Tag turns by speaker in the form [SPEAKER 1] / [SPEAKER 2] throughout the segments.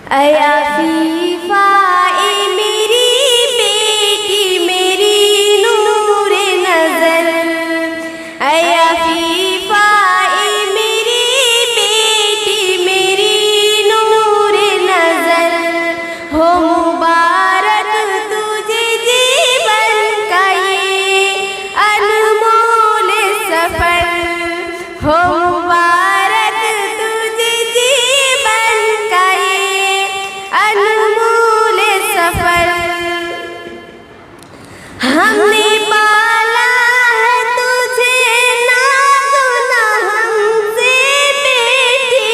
[SPEAKER 1] ऐ अफ़ीफ़ा ए मेरी बेटी मेरी नूरे नज़र, ऐ अफ़ीफ़ा ए मेरी बेटी मेरी नूरे नज़र, हो मुबारक तुझे जीवन का ये अनमोल सफ़र, हो मुबारक तुझे जीवन का ये अनमोल सफ़र। हमने पाला है तुझे नाज़ुना हमसे बेटी,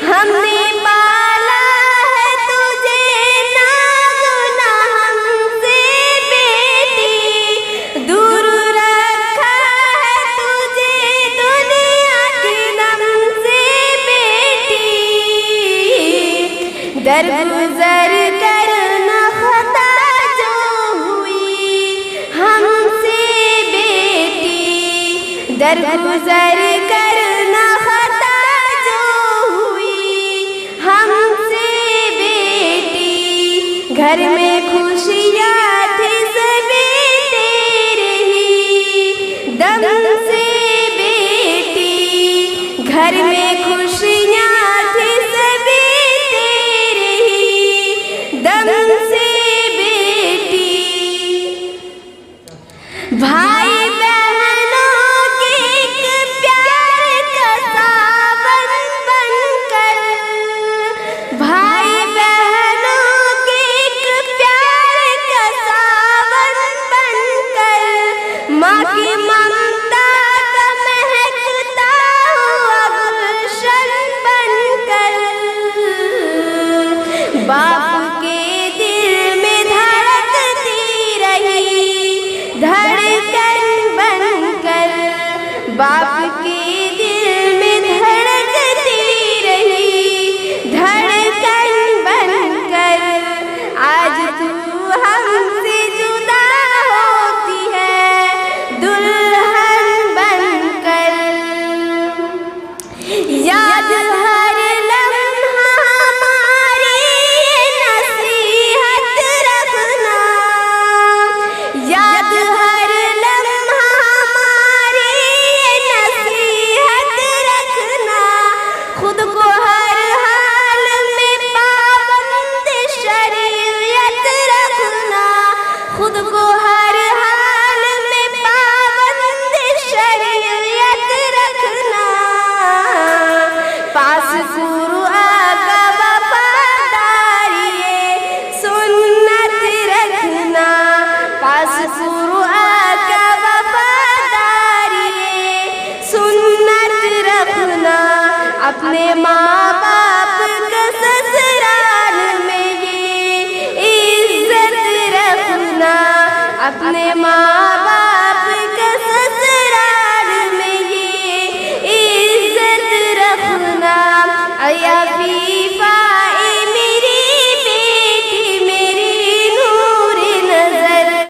[SPEAKER 1] हमने पाला है तुझे नाज़ुना हमसे बेटी, दूर रखा है तुझे दुनिया के गम से बेटी, दरगुज़र करना खता जो हुई हमसे बेटी, दरगुज़र करना खता जो हुई हमसे बेटी, घर में खुशियाँ